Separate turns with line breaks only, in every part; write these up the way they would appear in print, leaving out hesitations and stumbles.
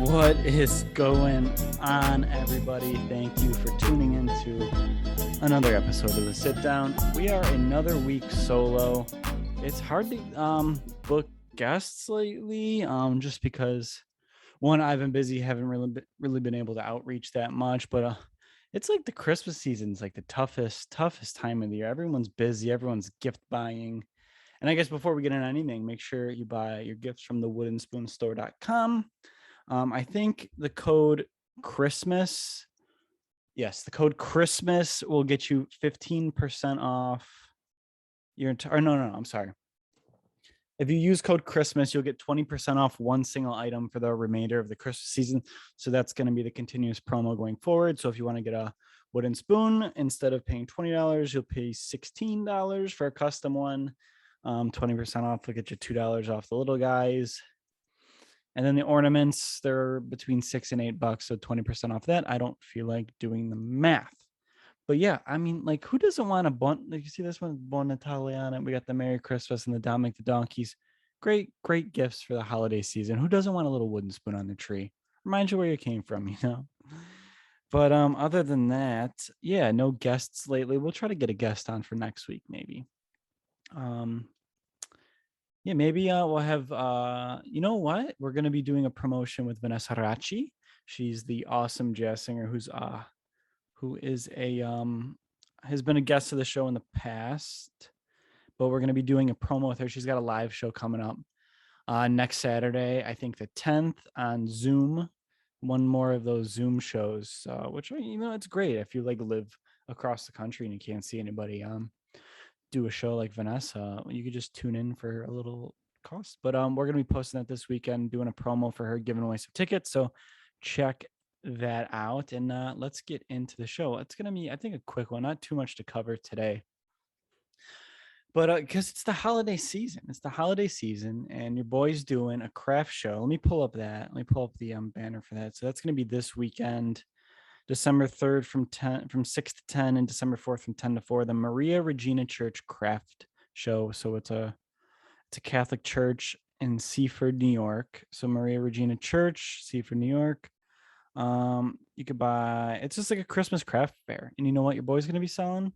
What is going on, everybody? Thank you for tuning in to another episode of The Sit Down. We are another week solo. It's hard to book guests lately, just because one, I've been busy, haven't really been able to outreach that much. But it's like the Christmas season's like the toughest time of the year. Everyone's busy, everyone's gift buying. And I guess before we get into anything, make sure you buy your gifts from thewoodenspoonstore.com. I think the code Christmas, the code Christmas will get you 15% off your entire, no, I'm sorry. If you use code Christmas, you'll get 20% off one single item for the remainder of the Christmas season. So that's going to be the continuous promo going forward. So if you want to get a wooden spoon, instead of paying $20, you'll pay $16 for a custom one. 20% off will get you $2 off the little guys. And then the ornaments, they're between $6 and $8, so 20% off that. I don't feel like doing the math. But yeah, I mean, like, who doesn't want a bun? Like, you see this one, Bon Natale on it. We got the Merry Christmas and the Dominic the Donkeys. Great gifts for the holiday season. Who doesn't want a little wooden spoon on the tree? Reminds you where you came from, you know? But other than that, yeah, no guests lately. We'll try to get a guest on for next week, maybe. Yeah, maybe we'll have, you know what? We're going to be doing a promotion with Vanessa Racci. She's the awesome jazz singer who is has been a guest of the show in the past, but we're going to be doing a promo with her. She's got a live show coming up next Saturday, I think the 10th on Zoom. One more of those Zoom shows, which, you know, it's great if you like live across the country and you can't see anybody. Do a show like Vanessa, you could just tune in for a little cost. But we're gonna be posting that this weekend, doing a promo for her, giving away some tickets. So check that out, and let's get into the show. It's gonna be, I think, a quick one, not too much to cover today. But because it's the holiday season, and your boy's doing a craft show. Let me pull up the banner for that. So that's gonna be this weekend. December 3rd from 6 to 10, and December 4th from 10 to 4, the Maria Regina Church craft show. So it's a Catholic church in Seaford, New York. So Maria Regina Church, Seaford, New York. You could buy, it's just like a Christmas craft fair. And you know what your boy's going to be selling?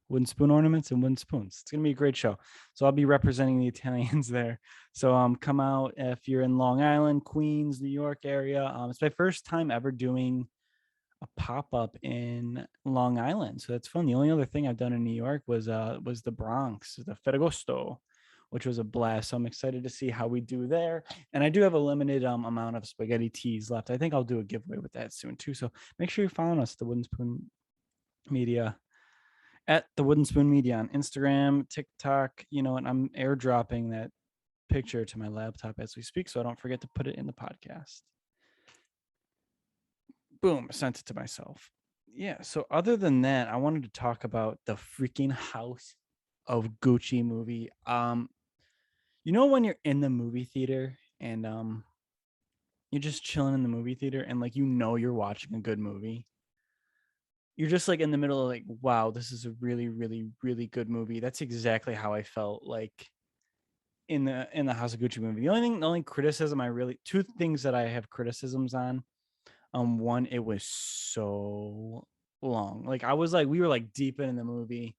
Wooden spoon ornaments and wooden spoons. It's going to be a great show. So I'll be representing the Italians there. So come out if you're in Long Island, Queens, New York area. It's my first time ever doing a pop-up in Long Island, so that's fun. The only other thing I've done in New York was the Bronx, the Ferragosto, which was a blast. So I'm excited to see how we do there. And I do have a limited amount of spaghetti teas left. I think I'll do a giveaway with that soon too. So make sure you're following us, the Wooden Spoon Media, at the Wooden Spoon Media on Instagram, TikTok, you know, and I'm airdropping that picture to my laptop as we speak, so I don't forget to put it in the podcast. Boom, sent it to myself. Yeah, so other than that, I wanted to talk about the freaking House of Gucci movie. You know, when you're in the movie theater and you're just chilling in the movie theater and like, you know, you're watching a good movie. You're just like in the middle of like, wow, this is a really, really, really good movie. That's exactly how I felt like in the House of Gucci movie. The only criticism two things that I have criticisms on. One, it was so long. Like we were like deep in the movie,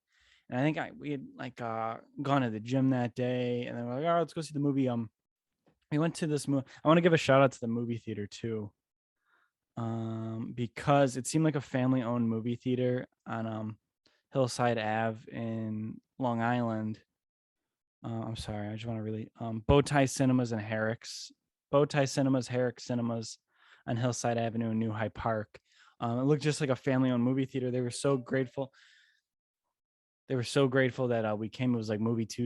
and I think we had like gone to the gym that day, and then we're like, all right, let's go see the movie. We went to this movie. I want to give a shout out to the movie theater too, because it seemed like a family-owned movie theater on Hillside Ave in Long Island. I'm sorry, I just want to really Bowtie Cinemas and Herrick's. Bowtie Cinemas, Herrick Cinemas on Hillside Avenue in New Hyde Park. It looked just like a family-owned movie theater. They were so grateful. That we came. It was like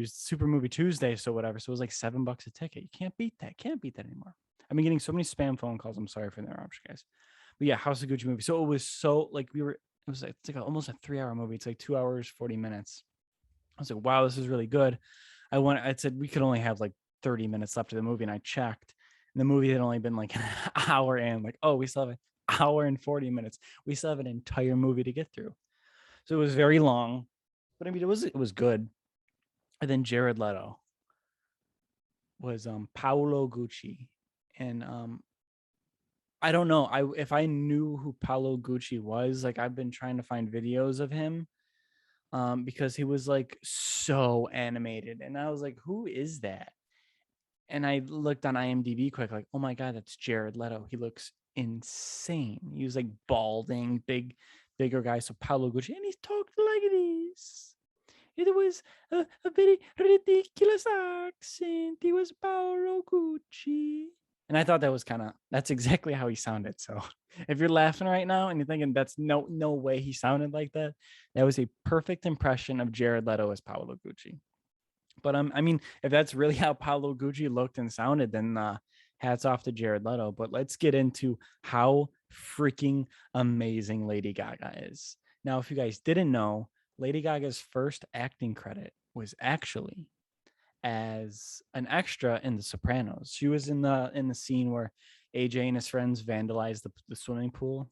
Super Movie Tuesday, so whatever. So it was like $7 a ticket. You can't beat that. Anymore. I've been getting so many spam phone calls. I'm sorry for the interruption, guys. But yeah, House of Gucci movie. So it was so like it's like almost a 3-hour movie. It's like 2 hours, 40 minutes. I was like, wow, this is really good. I said we could only have like 30 minutes left of the movie, and I checked. And the movie had only been like an hour in. Like, oh, we still have an hour and 40 minutes. We still have an entire movie to get through. So it was very long, but I mean, it was good. And then Jared Leto was Paolo Gucci, and I don't know. If I knew who Paolo Gucci was, like I've been trying to find videos of him because he was like so animated. And I was like, who is that? And I looked on IMDb quick, like, oh my God, that's Jared Leto. He looks insane. He was like balding, bigger guy. So Paolo Gucci, and he talked like this. It was a very ridiculous accent. He was Paolo Gucci. And I thought that was that's exactly how he sounded. So if you're laughing right now and you're thinking that's no way he sounded like that, that was a perfect impression of Jared Leto as Paolo Gucci. But I mean, if that's really how Paolo Gucci looked and sounded, then hats off to Jared Leto. But let's get into how freaking amazing Lady Gaga is. Now, if you guys didn't know, Lady Gaga's first acting credit was actually as an extra in The Sopranos. She was in the scene where AJ and his friends vandalized the swimming pool.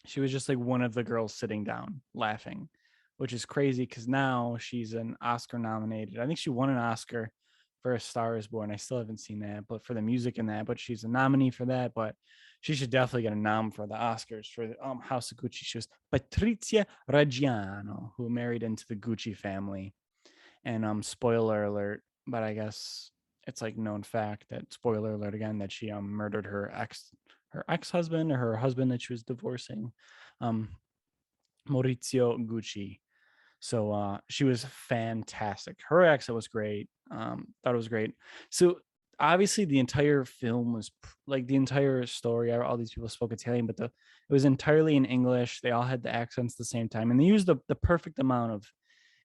She was just like one of the girls sitting down laughing, which is crazy because now she's an Oscar nominated. I think she won an Oscar for A Star Is Born. I still haven't seen that, but for the music in that, but she's a nominee for that. But she should definitely get a nom for the Oscars for House of Gucci. She was Patrizia Reggiano, who married into the Gucci family. And spoiler alert, but I guess it's like known fact that spoiler alert again that she murdered her ex-husband or her husband that she was divorcing, Maurizio Gucci. So she was fantastic. Her accent was great. Thought it was great. So obviously the entire film was like the entire story. All these people spoke Italian, but it was entirely in English. They all had the accents at the same time, and they used the perfect amount of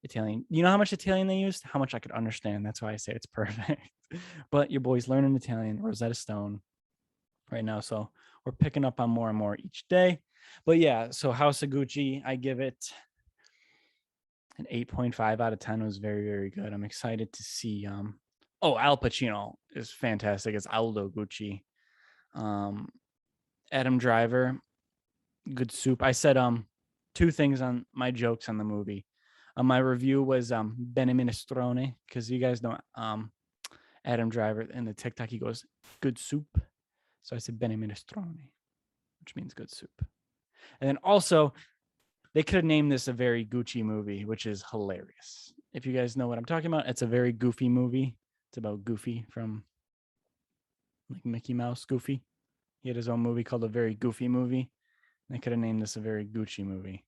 Italian. You know how much Italian they used? How much I could understand. That's why I say it's perfect. But your boy's learning Italian, Rosetta Stone, right now. So we're picking up on more and more each day. But yeah, so House of Gucci, I give it an 8.5 out of 10. It was very, very good. I'm excited to see Al Pacino is fantastic. It's Aldo Gucci. Adam Driver, good soup. I said two things on my jokes on the movie. My review was bene minestrone, because you guys know Adam Driver in the TikTok, he goes, good soup. So I said bene minestrone, which means good soup. And then also, they could have named this a very Gucci movie, which is hilarious. If you guys know what I'm talking about, it's a very goofy movie. It's about Goofy from like Mickey Mouse Goofy. He had his own movie called A Very Goofy Movie. They could have named this a very Gucci movie,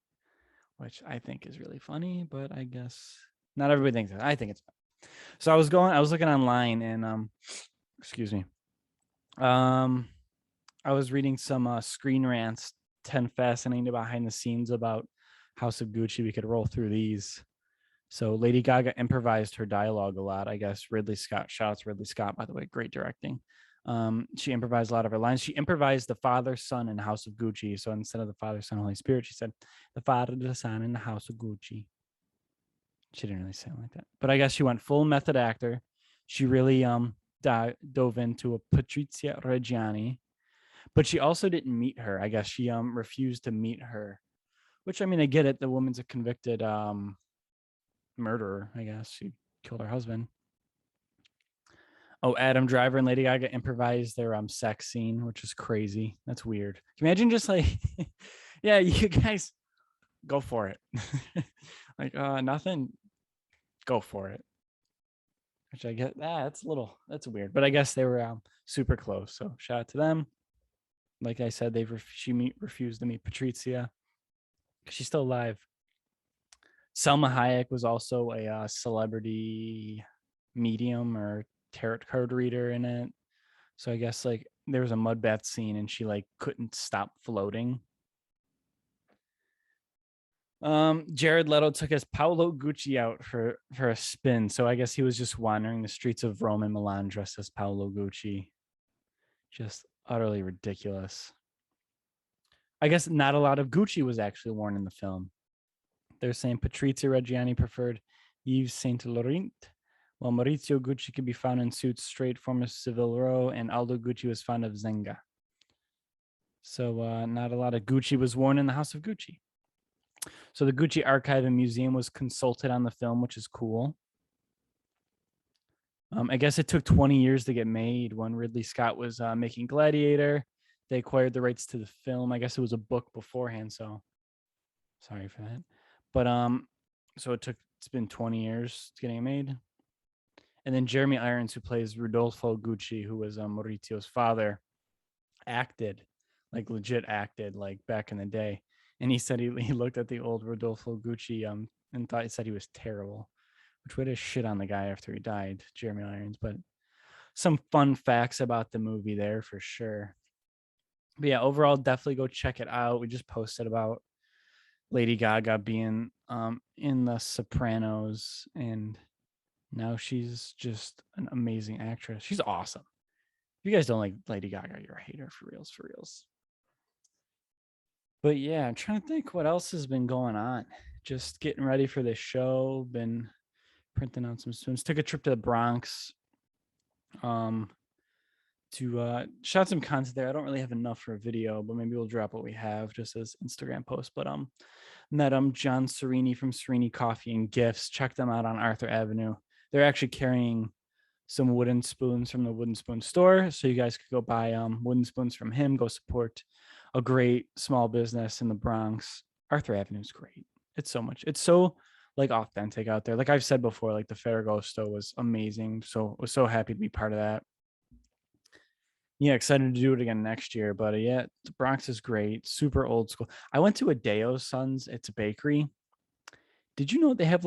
which I think is really funny, but I guess not everybody thinks that. I think it's fun. So I was looking online and excuse me. I was reading some Screen Rants, 10 fascinating behind the scenes about House of Gucci. We could roll through these. So Lady Gaga improvised her dialogue a lot. I guess Ridley Scott, shout out to Ridley Scott, by the way, great directing. She improvised a lot of her lines. She improvised the Father, Son, and House of Gucci. So instead of the Father, Son, Holy Spirit, she said the Father, the Son, and the House of Gucci. She didn't really sound like that, but I guess she went full method actor. She really dove into a Patrizia Reggiani, but she also didn't meet her. I guess she refused to meet her, which I mean, I get it. The woman's a convicted murderer. I guess she killed her husband. Oh, Adam Driver and Lady Gaga improvised their sex scene, which is crazy. That's weird. Can you imagine just like, yeah, you guys go for it. Like nothing, go for it. Which I get that's weird, but I guess they were super close. So shout out to them. Like I said, she refused to meet Patrizia because she's still alive. Selma Hayek was also a celebrity medium or tarot card reader in it. So I guess like there was a mud bath scene and she like couldn't stop floating. Jared Leto took his Paolo Gucci out for a spin. So I guess he was just wandering the streets of Rome and Milan dressed as Paolo Gucci. Just utterly ridiculous. I guess not a lot of Gucci was actually worn in the film. They're saying Patrizia Reggiani preferred Yves Saint Laurent, while Maurizio Gucci could be found in suits straight from Savile Row, and Aldo Gucci was fond of Zenga. So not a lot of Gucci was worn in the House of Gucci. So the Gucci Archive and Museum was consulted on the film, which is cool. I guess it took 20 years to get made. When Ridley Scott was making Gladiator, They acquired the rights to the film. I guess it was a book beforehand, so sorry for that. But so it's been 20 years getting it made. And then Jeremy Irons, who plays Rodolfo Gucci, who was Maurizio's father, legit acted like back in the day. And he said he looked at the old Rodolfo Gucci and said he was terrible, which would have shit on the guy after he died, Jeremy Irons. But some fun facts about the movie there for sure. But yeah, overall, definitely go check it out. We just posted about Lady Gaga being in The Sopranos, and now she's just an amazing actress. She's awesome. If you guys don't like Lady Gaga, you're a hater for reals. But yeah, I'm trying to think what else has been going on. Just getting ready for this show. Been printing out some spoons. Took a trip to the Bronx. To shot some content there. I don't really have enough for a video, but maybe we'll drop what we have just as Instagram post. But met John Serini from Serini Coffee and Gifts. Check them out on Arthur Avenue. They're actually carrying some wooden spoons from the Wooden Spoon store, so you guys could go buy wooden spoons from him. Go support a great small business in the Bronx. Arthur Avenue is great. It's so like authentic out there. Like I've said before, like the Ferragosto was amazing. So was so happy to be part of that. Yeah, excited to do it again next year. But yeah, the Bronx is great. Super old school. I went to Adeo's Sons. It's a bakery. Did you know they have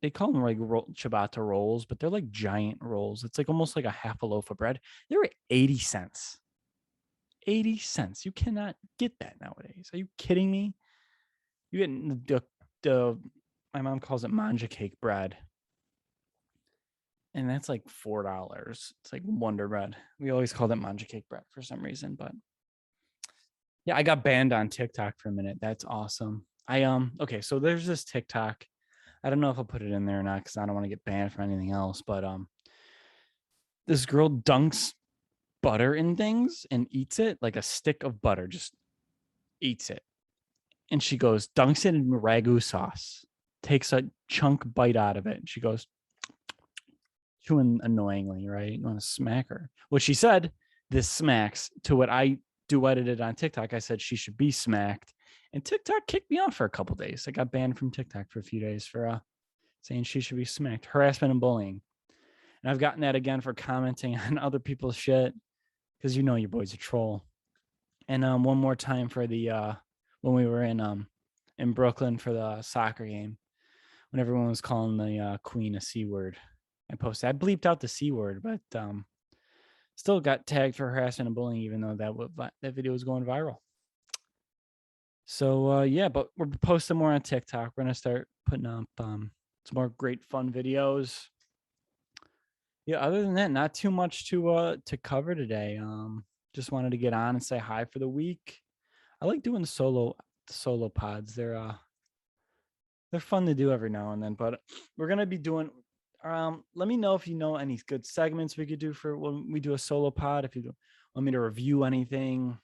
they call them like ciabatta rolls, but they're like giant rolls. It's like almost like a half a loaf of bread. They were 80 cents. 80 cents. You cannot get that nowadays. Are you kidding me? You get the my mom calls it manja cake bread. And that's like $4. It's like Wonder Bread. We always call it manja cake bread for some reason, but yeah, I got banned on TikTok for a minute. That's awesome. Okay, so there's this TikTok. I don't know if I'll put it in there or not because I don't want to get banned from anything else. But this girl dunks butter in things and eats it like a stick of butter, just eats it. And she goes, dunks it in ragu sauce, takes a chunk bite out of it. And she goes, chewing annoyingly, right? You want to smack her. What she said, this smacks, to what I duetted it on TikTok. I said she should be smacked. And TikTok kicked me off for a couple days. I got banned from TikTok for a few days for saying she should be smacked. Harassment and bullying. And I've gotten that again for commenting on other people's shit because you know your boy's a troll. And one more time for the when we were in Brooklyn for the soccer game, when everyone was calling the queen a C word. I bleeped out the C word, but still got tagged for harassment and bullying, even though that video was going viral. So yeah, but we're posting more on TikTok. We're gonna start putting up some more great fun videos. Yeah, other than that, not too much to cover today. Just wanted to get on and say hi for the week. I like doing the solo pods. They're fun to do every now and then, but we're gonna be doing. Let me know if you know any good segments we could do for when we do a solo pod. If you want me to review anything,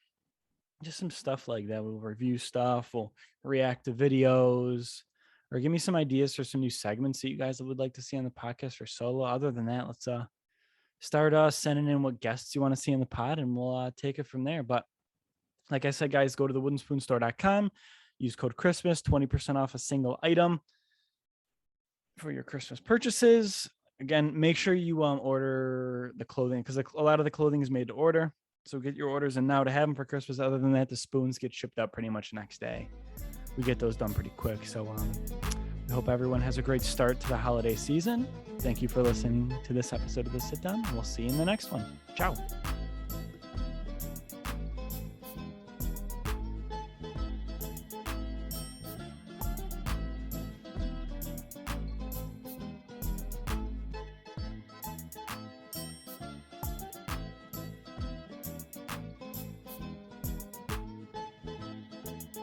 just some stuff like that. We'll review stuff, we'll react to videos, or give me some ideas for some new segments that you guys would like to see on the podcast for solo. Other than that, let's start sending in what guests you want to see in the pod, and we'll take it from there. But like I said, guys, go to thewoodenspoonstore.com, use code Christmas, 20% off a single item for your Christmas purchases. Again, make sure you order the clothing because a lot of the clothing is made to order. So get your orders in now to have them for Christmas. Other than that, the spoons get shipped out pretty much next day. We get those done pretty quick. So I hope everyone has a great start to the holiday season. Thank you for listening to this episode of The Sit Down. We'll see you in the next one. Ciao.